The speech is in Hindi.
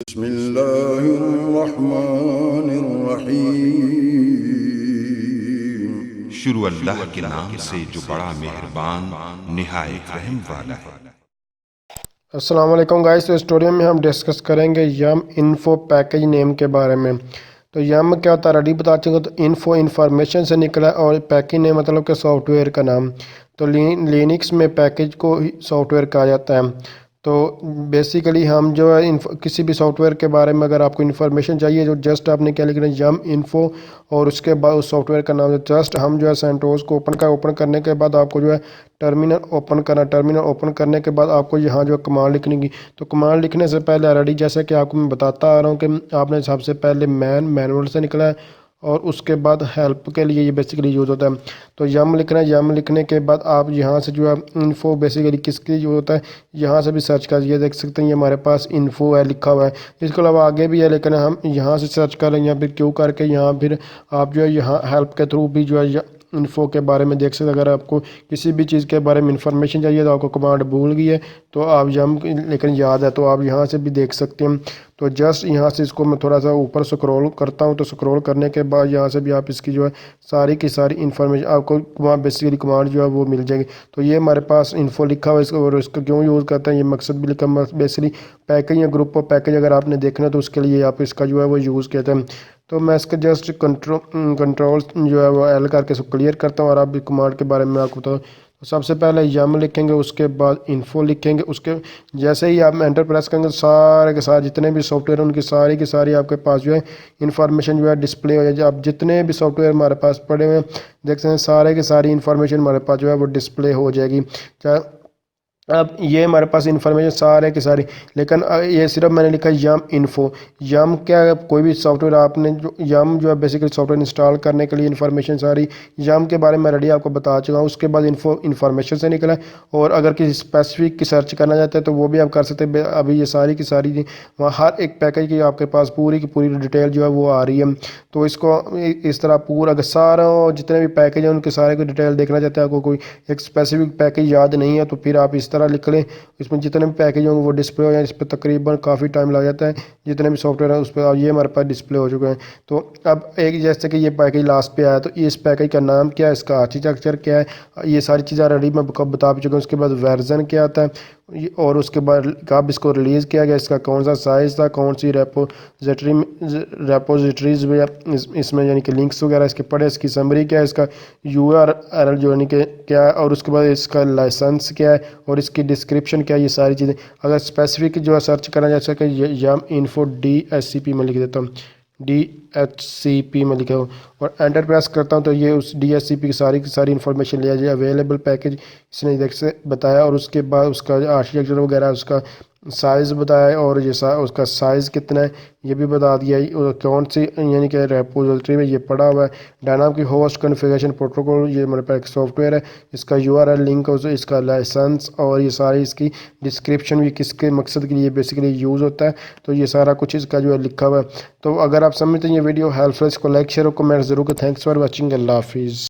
बिस्मिल्लाहिर्रहमानिर्रहीम। शुरू अल्लाह के नाम से जो बड़ा मेहरबान निहायत रहम वाला है। अस्सलाम वालेकुम गाइस। तो इस ट्यूटोरियल में हम डिस्कस करेंगे यम इन्फो पैकेज नेम के बारे में। तो यम क्या होता है ऑलरेडी बता चुके हैं। तो इन्फो इन्फॉर्मेशन से निकला और पैकेज नेम मतलब कि सॉफ्टवेयर का नाम। तो लिनक्स में पैकेज को सॉफ्टवेयर कहा जाता है। तो बेसिकली हम जो है किसी भी सॉफ्टवेयर के बारे में अगर आपको इन्फॉर्मेशन चाहिए तो जस्ट आपने क्या लिखना है यम इन्फो और उसके बाद उस सॉफ्टवेयर का नाम। जस्ट हम जो है सेंटोस को ओपन करने के बाद आपको जो है टर्मिनल ओपन करना। टर्मिनल ओपन करने के बाद आपको यहाँ जो कमांड लिखनी की। तो कमांड लिखने से पहले ऑलरेडी जैसे कि आपको मैं बताता आ रहा हूँ कि आपने सबसे पहले मैनुअल से निकला है और उसके बाद हेल्प के लिए ये बेसिकली यूज़ होता है। तो यम लिखना है। यम लिखने के बाद आप यहाँ से जो है इन्फो बेसिकली किसके लिए यूज़ होता है यहाँ से भी सर्च कर ये देख सकते हैं। ये हमारे पास इन्फो है लिखा हुआ है। इसके अलावा आगे भी है लेकिन हम यहाँ से सर्च कर लेंगे या फिर क्यों करके यहाँ फिर आप जो है यहाँ हेल्प के थ्रू भी जो है इन्फो के बारे में देख सकते हैं। अगर आपको किसी भी चीज़ के बारे में इंफॉर्मेशन चाहिए तो आपको कमांड भूल गई है तो आप यम लेकिन याद है तो आप यहाँ से भी देख सकते हैं। तो जस्ट यहाँ से इसको मैं थोड़ा सा ऊपर स्क्रॉल करता हूँ। तो स्क्रॉल करने के बाद यहाँ से भी आप इसकी जो है सारी की सारी इन्फॉर्मेशन आपको वहाँ बेसिकली कमांड जो है वो मिल जाएगी। तो ये हमारे पास इन्फो लिखा हुआ है इसको और इसको क्यों यूज़ करते हैं ये मकसद भी लिखा बेसिकली पैकेज या ग्रुप ऑफ पैकेज अगर आपने देखना तो उसके लिए आप इसका जो है वो यूज़ कहते हैं। तो मैं इसका जस्ट कंट्रोल जो है वो एल करके इसको क्लियर करता हूँ और आप भी कमांड के बारे में आपको बताओ। तो सबसे पहले यम लिखेंगे उसके बाद इन्फो लिखेंगे। उसके जैसे ही आप एंटर प्रेस करेंगे सारे के सारे जितने भी सॉफ्टवेयर हैं उनकी सारी की सारी आपके पास जो है इन्फॉर्मेशन जो है डिस्प्ले हो जाए। आप जितने भी सॉफ्टवेयर हमारे पास पड़े हुए हैं देख सकते हैं सारे की सारी इन्फॉर्मेशन हमारे पास जो है वो डिस्प्ले हो जाएगी। चाहे अब ये हमारे पास इन्फॉर्मेशन सारे की सारी लेकिन ये सिर्फ मैंने लिखा यम इन्फो। यम क्या है कोई भी सॉफ्टवेयर आपने जो यम जो है बेसिकली सॉफ्टवेयर इंस्टॉल करने के लिए इन्फॉर्मेशन सारी यम के बारे में रेडी आपको बता चुका हूँ। उसके बाद इन्फॉर्मेशन से निकला है और अगर किसी स्पेसिफिक की सर्च करना चाहते हैं तो वो भी आप कर सकते हैं। अभी ये सारी की सारी वहाँ हर एक पैकेज की आपके पास पूरी की पूरी डिटेल जो है वो आ रही है। तो इसको इस तरह पूरा अगर सारा जितने भी पैकेज हैं उनके सारे को डिटेल देखना चाहते हैं आपको कोई एक स्पेसिफिक पैकेज याद नहीं है तो फिर आप इस तरह लिख लें। इसमें जितने भी पैकेज होंगे वो डिस्प्ले हो जाए। इस पर तकरीबन काफ़ी टाइम लग जाता है जितने भी सॉफ्टवेयर है उस पर ये हमारे पास डिस्प्ले हो चुके हैं। तो अब एक जैसे कि ये पैकेज लास्ट पे आया तो इस पैकेज का नाम क्या है इसका आर्किटेक्चर क्या है ये सारी चीज़ें ऑलरेडी मैं बता भी चुका हूँ। उसके बाद वर्जन क्या आता है और उसके बाद कब इसको रिलीज़ किया गया इसका कौन सा साइज़ था कौन सी रेपोजिटरीज में इसमें यानी कि लिंक्स वगैरह इसके पड़े इसकी समरी क्या है इसका URL जो यानी कि क्या है और उसके बाद इसका लाइसेंस क्या है और इसकी डिस्क्रिप्शन क्या है ये सारी चीज़ें। अगर स्पेसिफिक जो है सर्च करना जैसे कि यम इन्फो DHCP में लिख देता हूँ DHCP में लिखा हूँ और एंटर प्रेस करता हूँ तो ये उस DHCP की सारी इन्फॉर्मेशन लिया जाए। अवेलेबल पैकेज इसने देख से बताया और उसके बाद उसका आर्किटेक्चर वगैरह उसका साइज़ बताया और ये उसका साइज़ कितना है ये भी बता दिया और कौन सी यानी कि रेपोजिटरी में ये पड़ा हुआ है। डायनामिक होस्ट कॉन्फ़िगरेशन प्रोटोकॉल ये हमारे पास एक सॉफ्टवेयर है इसका URL लिंक इसका लाइसेंस और ये सारी इसकी डिस्क्रिप्शन भी किसके मकसद के लिए बेसिकली यूज़ होता है। तो ये सारा कुछ इसका जो है लिखा हुआ है। तो अगर आप समझते हैं ये वीडियो हेल्पफुल इसको लाइक शेयर और कमेंट ज़रूर करें। Thanks for watching. अल्लाह हाफिज़।